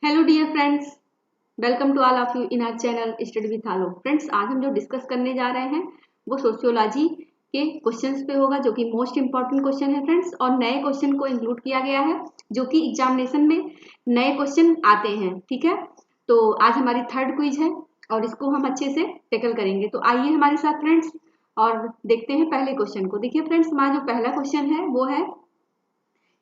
Hello dear friends, welcome to all of you in our channel study with Alo. Friends, आज हम जो discuss करने जा रहे हैं वो सोशियोलॉजी के क्वेश्चंस पे होगा, जो कि मोस्ट इंपॉर्टेंट क्वेश्चन है फ्रेंड्स। और नए क्वेश्चन को इंक्लूड किया गया है जो कि एग्जामिनेशन में नए क्वेश्चन आते हैं। ठीक है, तो आज हमारी थर्ड क्विज है और इसको हम अच्छे से टैकल करेंगे। तो आइए हमारे साथ फ्रेंड्स और देखते हैं पहले क्वेश्चन को। देखिए फ्रेंड्स, हमारा जो पहला क्वेश्चन है वो है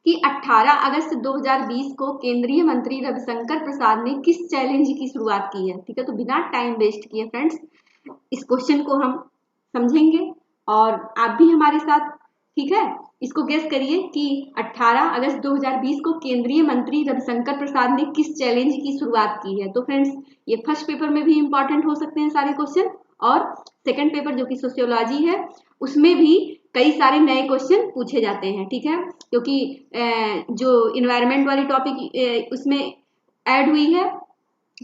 कि 18 अगस्त 2020 को केंद्रीय मंत्री रविशंकर प्रसाद ने किस चैलेंज की शुरुआत की है। ठीक है, तो बिना टाइम वेस्ट किए फ्रेंड्स इस क्वेश्चन को हम समझेंगे और आप भी हमारे साथ। ठीक है, इसको गेस करिए कि 18 अगस्त 2020 को केंद्रीय मंत्री रविशंकर प्रसाद ने किस चैलेंज की शुरुआत की है। तो फ्रेंड्स, ये फर्स्ट पेपर में भी इंपॉर्टेंट हो सकते हैं सारे क्वेश्चन, और सेकंड पेपर जो कि सोशियोलॉजी है उसमें भी कई सारे नए क्वेश्चन पूछे जाते हैं। ठीक है, क्योंकि जो इन्वायरमेंट वाली टॉपिक उसमें ऐड हुई है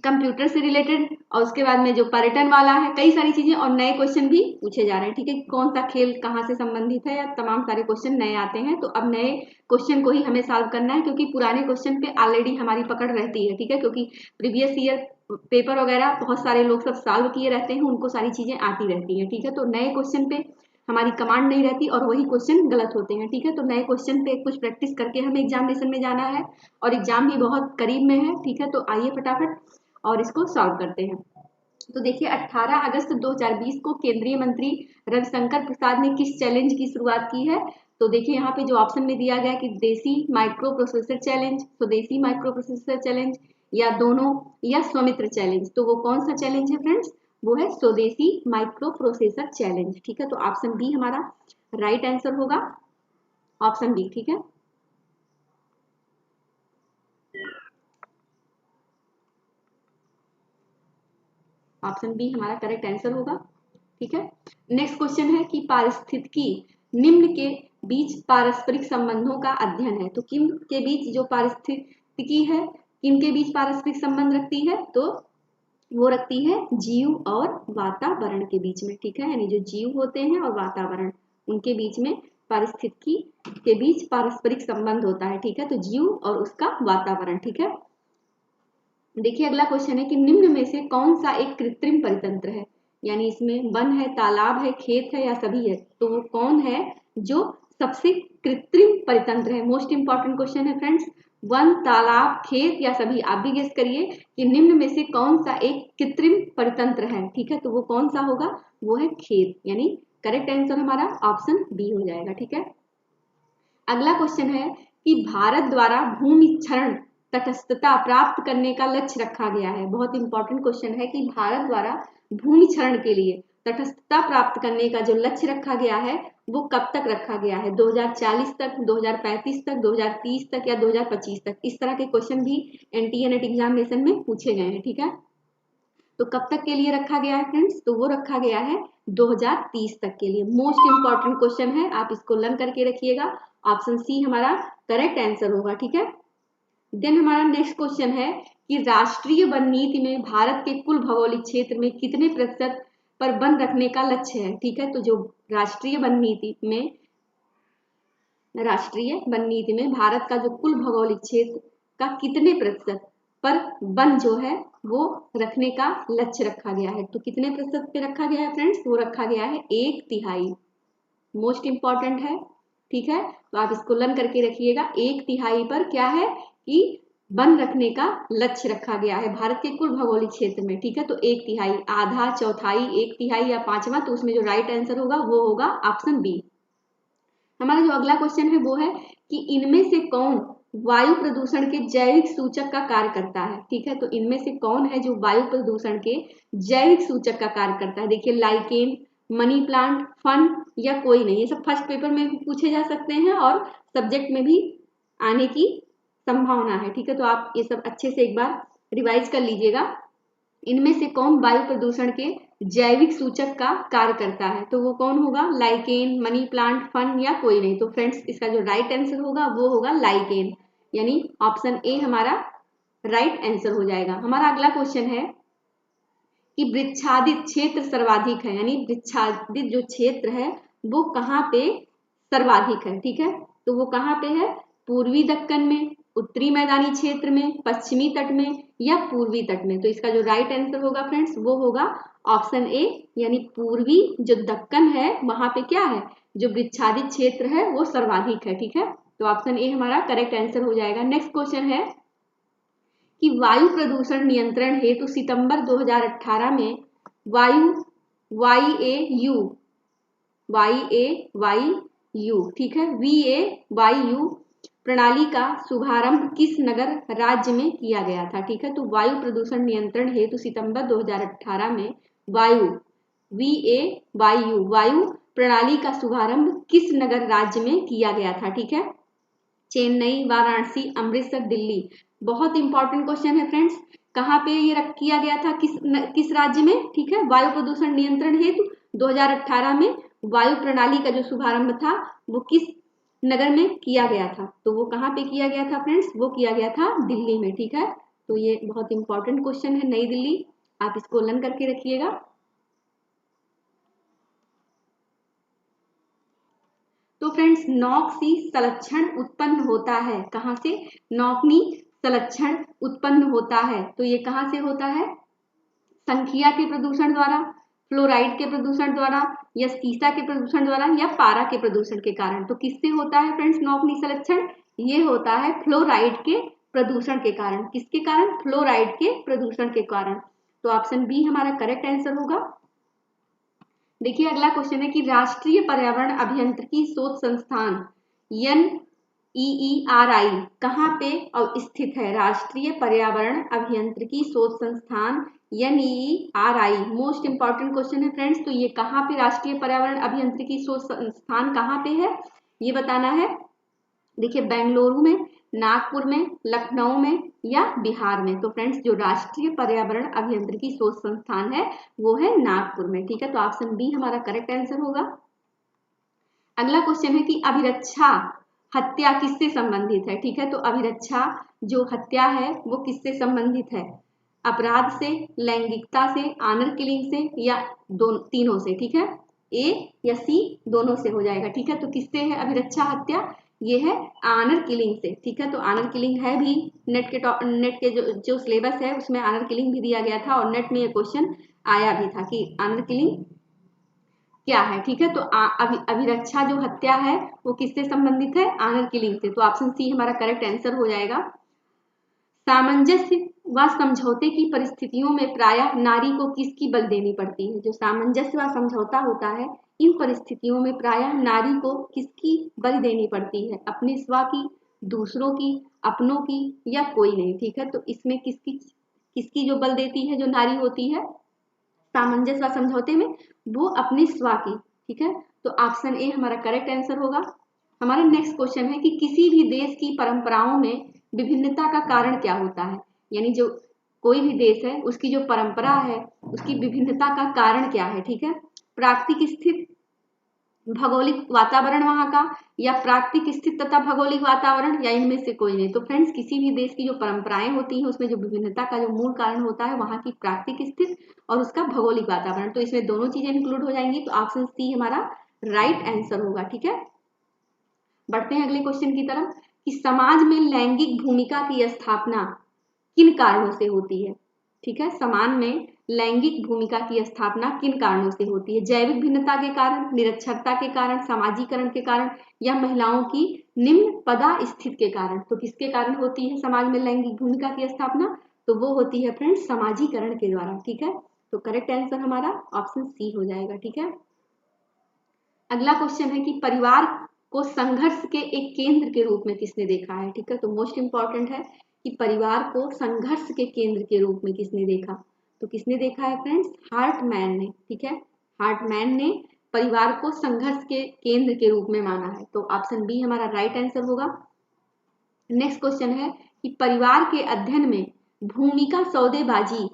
कंप्यूटर से रिलेटेड, और उसके बाद में जो पर्यटन वाला है, कई सारी चीजें और नए क्वेश्चन भी पूछे जा रहे हैं। ठीक है, कौन सा खेल कहाँ से संबंधित है, तमाम सारे क्वेश्चन नए आते हैं। तो अब नए क्वेश्चन को ही हमें सॉल्व करना है, क्योंकि पुराने क्वेश्चन पे ऑलरेडी हमारी पकड़ रहती है। ठीक है, क्योंकि प्रीवियस ईयर पेपर वगैरह बहुत सारे लोग सब सॉल्व किए रहते हैं, उनको सारी चीजें आती रहती है। ठीक है, तो नए क्वेश्चन पे हमारी कमांड नहीं रहती और वही क्वेश्चन गलत होते हैं। ठीक है, तो नए क्वेश्चन पे कुछ प्रैक्टिस करके हमें एग्जामिनेशन में जाना है और एग्जाम भी बहुत करीब में है। ठीक है, तो आइए फटाफट और इसको सॉल्व करते हैं। तो देखिए, 18 अगस्त 2020 को केंद्रीय मंत्री रविशंकर प्रसाद ने किस चैलेंज की शुरुआत की है। तो देखिए यहाँ पे जो ऑप्शन में दिया गया कि देसी माइक्रो प्रोसेसर चैलेंज, स्वदेशी माइक्रो प्रोसेसर चैलेंज, या दोनों, या स्वमित्र चैलेंज। तो वो कौन सा चैलेंज है फ्रेंड्स? वो है स्वदेशी माइक्रो प्रोसेसर चैलेंज। ठीक है, तो ऑप्शन बी हमारा राइट आंसर होगा, ऑप्शन बी। ठीक है, ऑप्शन बी हमारा करेक्ट आंसर होगा। ठीक है, नेक्स्ट क्वेश्चन है कि पारिस्थितिकी निम्न के बीच पारस्परिक संबंधों का अध्ययन है। तो किन के बीच जो पारिस्थितिकी है, किन के बीच पारस्परिक संबंध रखती है? तो वो रखती है जीव और वातावरण के बीच में। ठीक है, यानी जो जीव होते हैं और वातावरण, उनके बीच में पारिस्थितिकी के बीच पारस्परिक संबंध होता है। ठीक है, तो जीव और उसका वातावरण। ठीक है, देखिए अगला क्वेश्चन है कि निम्न में से कौन सा एक कृत्रिम परितंत्र है, यानी इसमें वन है, तालाब है, खेत है या सभी है। तो वो कौन है जो सबसे कृत्रिम परितंत्र है? मोस्ट इंपॉर्टेंट क्वेश्चन है फ्रेंड्स। वन, तालाब, खेत या सभी, आप भी गेस करिए कि निम्न में से कौन सा एक कृत्रिम परितंत्र है। ठीक है, तो वो कौन सा होगा? वो है खेत, यानी करेक्ट आंसर हमारा ऑप्शन बी हो जाएगा। ठीक है, अगला क्वेश्चन है कि भारत द्वारा भूमि क्षरण तटस्थता प्राप्त करने का लक्ष्य रखा गया है। बहुत इंपॉर्टेंट क्वेश्चन है कि भारत द्वारा भूमि क्षरण के लिए तटस्थता प्राप्त करने का जो लक्ष्य रखा गया है वो कब तक रखा गया है? 2040 तक, 2035 तक, 2030 तक या 2025 तक? इस तरह के क्वेश्चन भी एनटीए नेट एग्जामिनेशन में पूछे गए हैं। ठीक है, तो कब तक के लिए रखा गया है फ्रेंड्स? तो वो रखा गया है 2030 तक के लिए। मोस्ट इंपॉर्टेंट क्वेश्चन है, आप इसको लर्न करके रखिएगा। ऑप्शन सी हमारा करेक्ट आंसर होगा। ठीक है, देन हमारा नेक्स्ट क्वेश्चन है कि राष्ट्रीय वन नीति में भारत के कुल भौगोलिक क्षेत्र में कितने प्रतिशत पर वन रखने का लक्ष्य है। ठीक है, तो जो राष्ट्रीय वन नीति में भारत का जो कुल भौगोलिक क्षेत्र का कितने प्रतिशत पर वन जो है वो रखने का लक्ष्य रखा गया है। तो कितने प्रतिशत पे रखा गया है फ्रेंड्स? वो रखा गया है 1/3। मोस्ट इंपॉर्टेंट है। ठीक है, तो आप इसको लर्न करके रखिएगा। 1/3 पर क्या है कि वन रखने का लक्ष्य रखा गया है भारत के कुल भौगोलिक क्षेत्र में। ठीक है, तो 1/3, आधा, चौथाई, 1/3 या पांचवा, तो उसमें जो राइट आंसर होगा वो होगा ऑप्शन बी। हमारा जो अगला क्वेश्चन है वो है कि इनमें से कौन वायु प्रदूषण के जैविक सूचक का कार्य करता है। ठीक है, तो इनमें से कौन है जो वायु प्रदूषण के जैविक सूचक का कार्य करता है? देखिए, लाइकेन, मनी प्लांट, फन या कोई नहीं। ये सब फर्स्ट पेपर में भी पूछे जा सकते हैं और सब्जेक्ट में भी आने की संभावना है। ठीक है, तो आप ये सब अच्छे से एक बार रिवाइज कर लीजिएगा। इनमें से कौन वायु प्रदूषण के जैविक सूचक का कार्य करता है? तो वो कौन होगा? लाइकेन, मनी प्लांट, फन या कोई नहीं। तो फ्रेंड्स, इसका जो राइट आंसर होगा वो होगा लाइकेन, यानी ऑप्शन ए हमारा राइट आंसर हो जाएगा। हमारा अगला क्वेश्चन है कि वृक्षादित क्षेत्र सर्वाधिक है, यानी वृक्षादित जो क्षेत्र है वो कहाँ पे सर्वाधिक है। ठीक है, तो वो कहाँ पे है? पूर्वी दक्कन में, उत्तरी मैदानी क्षेत्र में, पश्चिमी तट में या पूर्वी तट में। तो इसका जो राइट आंसर होगा फ्रेंड्स वो होगा ऑप्शन ए, यानी पूर्वी जो दक्कन है वहां पे क्या है, जो वृक्षादित क्षेत्र है वो सर्वाधिक है। ठीक है, तो ऑप्शन ए हमारा करेक्ट आंसर हो जाएगा। नेक्स्ट क्वेश्चन है कि वायु प्रदूषण नियंत्रण हेतु सितंबर 2018 में वाईएयू ठीक है, VAYU प्रणाली का शुभारंभ किस नगर राज्य में किया गया था। ठीक है, तो वायु प्रदूषण नियंत्रण हेतु सितंबर 2018 में वायु प्रणाली का शुभारंभ किस नगर राज्य में किया गया था। ठीक है, चेन्नई, वाराणसी, अमृतसर, दिल्ली। बहुत इंपॉर्टेंट क्वेश्चन है फ्रेंड्स, कहाँ पे ये किया गया था, किस राज्य में। ठीक है, वायु प्रदूषण नियंत्रण हेतु 2018 में वायु प्रणाली का जो शुभारंभ था वो किस नगर में किया गया था, तो वो कहाँ पे किया गया था फ्रेंड्स, वो किया गया था दिल्ली में। ठीक है, तो ये बहुत इंपॉर्टेंट क्वेश्चन है, नई दिल्ली, आप इसको लर्न करके रखिएगा। तो फ्रेंड्स नॉक्सी संलक्षण उत्पन्न होता है, कहाँ से, नॉक्नी संलक्षण उत्पन्न होता है, तो ये कहाँ से होता है, संखिया के प्रदूषण द्वारा, फ्लोराइड के प्रदूषण द्वारा, या सीसा के प्रदूषण द्वारा, या पारा के प्रदूषण के कारण। तो किससे होता है फ्रेंड्स नॉक्नी संलक्षण, ये होता है फ्लोराइड के प्रदूषण के कारण। किसके कारण, फ्लोराइड के प्रदूषण के कारण। तो ऑप्शन बी हमारा करेक्ट आंसर होगा। देखिए अगला क्वेश्चन है कि राष्ट्रीय पर्यावरण अभियांत्रिकी शोध संस्थान NEERI कहाँ पे स्थित है, राष्ट्रीय पर्यावरण अभियांत्रिकी शोध संस्थान NEERI मोस्ट इंपॉर्टेंट क्वेश्चन है फ्रेंड्स। तो ये कहाँ पे राष्ट्रीय पर्यावरण अभियांत्रिकी शोध संस्थान कहाँ पे है ये बताना है। देखिए बेंगलुरु में, नागपुर में, लखनऊ में या बिहार में। तो फ्रेंड्स जो राष्ट्रीय पर्यावरण अभियांत्रिकी शोध संस्थान है वो है नागपुर में। ठीक है, तो ऑप्शन बी हमारा करेक्ट आंसर होगा। अगला क्वेश्चन है कि अभिरक्षा हत्या किससे संबंधित है। ठीक है, तो अभिरक्षा जो हत्या है वो किससे संबंधित है, अपराध से, लैंगिकता से, ऑनर किलिंग से या तीनों से। ठीक है, ए या सी दोनों से हो जाएगा। ठीक है, तो किससे है अभिरक्षा हत्या, ये है ऑनर किलिंग से। ठीक है, तो ऑनर किलिंग है भी नेट के जो सिलेबस है उसमें ऑनर किलिंग भी दिया गया था और नेट में ये क्वेश्चन आया भी था कि ऑनर किलिंग क्या है। ठीक है, तो अभिरक्षा जो हत्या है वो किससे संबंधित है, ऑनर किलिंग से। तो ऑप्शन सी हमारा करेक्ट आंसर हो जाएगा। सामंजस्य व समझौते की परिस्थितियों में प्रायः नारी को किसकी बलि देनी पड़ती है। जो सामंजस्य व समझौता होता है इन परिस्थितियों में प्रायः नारी को किसकी बलि देनी पड़ती है, अपने स्व की, दूसरों की, अपनों की या कोई नहीं। ठीक है, तो इसमें किसकी जो बल देती है जो नारी होती है सामंजस्य व समझौते में, वो अपने स्व की। ठीक है, तो ऑप्शन ए हमारा करेक्ट आंसर होगा। हमारा नेक्स्ट क्वेश्चन है कि किसी भी देश की परंपराओं में विभिन्नता का कारण क्या होता है, यानी जो कोई भी देश है उसकी जो परंपरा है उसकी विभिन्नता का कारण क्या है। ठीक है, प्राकृतिक स्थिति, भौगोलिक वातावरण वहां का, या प्राकृतिक स्थिति तथा भौगोलिक वातावरण, या इनमें से कोई नहीं। तो फ्रेंड्स किसी भी देश की जो परंपराएं होती हैं उसमें जो विभिन्नता का जो मूल कारण होता है वहां की प्राकृतिक स्थिति और उसका भौगोलिक वातावरण। तो इसमें दोनों चीजें इंक्लूड हो जाएंगी, तो ऑप्शन सी हमारा राइट आंसर होगा। ठीक है, बढ़ते हैं अगले क्वेश्चन की तरफ कि समाज में लैंगिक भूमिका की स्थापना किन कारणों से होती है। ठीक है, समाज में लैंगिक भूमिका की स्थापना किन कारणों से होती है, जैविक भिन्नता के कारण, निरक्षरता के कारण, सामाजिकरण के कारण या महिलाओं की निम्न पदास्थिति के कारण। तो किसके कारण होती है समाज में लैंगिक भूमिका की स्थापना, तो वो होती है फ्रेंड्स सामाजिकरण के द्वारा। ठीक है, तो करेक्ट आंसर हमारा ऑप्शन सी हो जाएगा। ठीक है, अगला क्वेश्चन है कि परिवार को संघर्ष के एक केंद्र के रूप में किसने देखा है। ठीक है, तो मोस्ट इंपॉर्टेंट है कि परिवार को संघर्ष के केंद्र के रूप में किसने देखा, तो किसने देखा है फ्रेंड्स, हार्टमैन ने। ठीक है, हार्टमैन ने परिवार को संघर्ष के केंद्र के रूप में माना है। तो ऑप्शन बी हमारा राइट आंसर होगा। नेक्स्ट क्वेश्चन है कि परिवार के अध्ययन में भूमिका सौदेबाजी,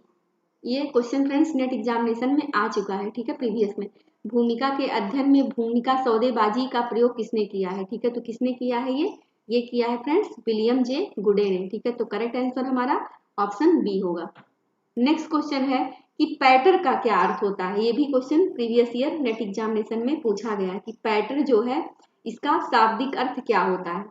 ये क्वेश्चन फ्रेंड्स नेट एग्जामिनेशन में आ चुका है। ठीक है, प्रीवियस में भूमिका के अध्ययन में भूमिका सौदेबाजी का प्रयोग किसने किया है। ठीक है, तो किसने किया है ये किया है फ्रेंड्स विलियम जे गुडे ने। ठीक है, तो करेक्ट आंसर हमारा ऑप्शन बी होगा। नेक्स्ट क्वेश्चन है कि पैटर का क्या अर्थ होता है। ये भी question previous year net examination में पूछा गया है कि पैटर जो है इसका शाब्दिक अर्थ क्या होता है।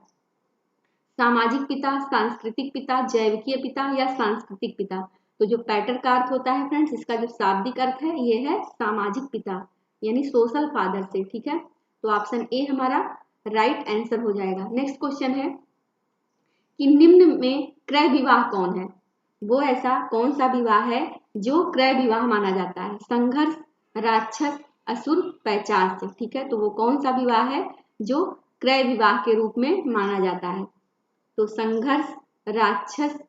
सामाजिक पिता, सांस्कृतिक पिता, जैविकीय पिता या सांस्कृतिक पिता। तो जो पैटर का अर्थ होता है फ्रेंड्स, इसका जो शाब्दिक अर्थ है ये है सामाजिक पिता यानी सोशल फादर से। ठीक है, तो ऑप्शन ए हमारा राइट आंसर हो जाएगा। नेक्स्ट क्वेश्चन है कि निम्न में क्रय विवाह कौन है? वो ऐसा कौन सा विवाह है जो क्रय विवाह माना जाता है? संघर्ष, राक्षस, असुर, पैचास से। ठीक है, तो वो कौन सा विवाह है जो क्रय विवाह के रूप में माना जाता है? तो संघर्ष, राक्षस,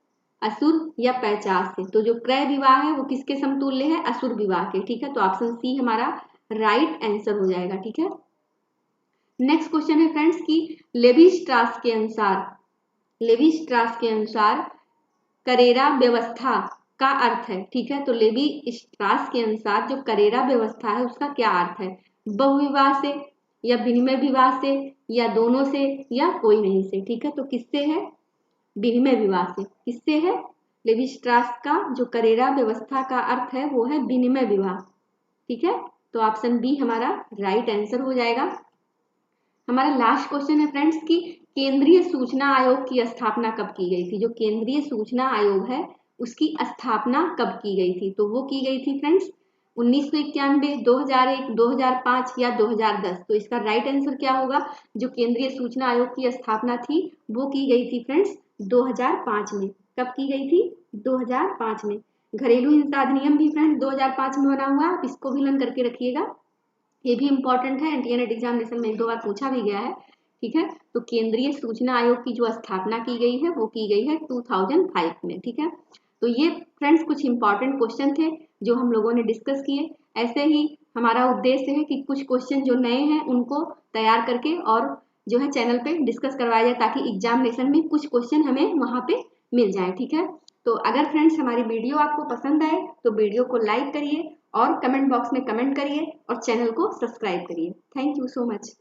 असुर या पैचास से। तो जो क्रय विवाह है वो किसके समतुल्य है? असुर विवाह के। ठीक है, तो ऑप्शन सी हमारा राइट आंसर हो जाएगा। ठीक है, नेक्स्ट क्वेश्चन है फ्रेंड्स कि लेवी-स्ट्रास के अनुसार करेरा व्यवस्था का अर्थ है। ठीक है, तो लेवी-स्ट्रास के अनुसार जो करेरा व्यवस्था है उसका क्या अर्थ है? बहुविवाह से या विनिमय विवाह से या दोनों से या कोई नहीं से। ठीक है, तो किससे है? विनिमय विवाह से। किससे है? लेवी-स्ट्रास का जो करेरा व्यवस्था का अर्थ है वो है विनिमय विवाह। ठीक है, तो ऑप्शन बी हमारा राइट आंसर हो जाएगा। हमारा लास्ट क्वेश्चन है फ्रेंड्स कि केंद्रीय सूचना आयोग की स्थापना कब की गई थी? जो केंद्रीय सूचना आयोग है उसकी स्थापना कब की गई थी? तो वो की गई थी फ्रेंड्स 1991, 2001, 2005 या 2010। तो इसका राइट आंसर क्या होगा? जो केंद्रीय सूचना आयोग की स्थापना थी वो की गई थी फ्रेंड्स 2005 में। कब की गई थी? 2005 में। घरेलू हिंसा अधिनियम भी फ्रेंड्स 2005 में बना हुआ है, आप इसको भी लर्न करके रखिएगा, ये भी इंपॉर्टेंट है, एनटीए नेट एग्जामिनेशन में एक दो बार पूछा भी गया है। ठीक है, तो केंद्रीय सूचना आयोग की जो स्थापना की गई है वो की गई है 2005 में। ठीक है, तो ये फ्रेंड्स कुछ इंपॉर्टेंट क्वेश्चन थे जो हम लोगों ने डिस्कस किए। ऐसे ही हमारा उद्देश्य है कि कुछ क्वेश्चन जो नए हैं उनको तैयार करके और जो है चैनल पे डिस्कस करवाया जाए ताकि एग्जामिनेशन में कुछ क्वेश्चन हमें वहाँ पे मिल जाए। ठीक है, तो अगर फ्रेंड्स हमारी वीडियो आपको पसंद आए तो वीडियो को लाइक करिए और कमेंट बॉक्स में कमेंट करिए और चैनल को सब्सक्राइब करिए। Thank you so much.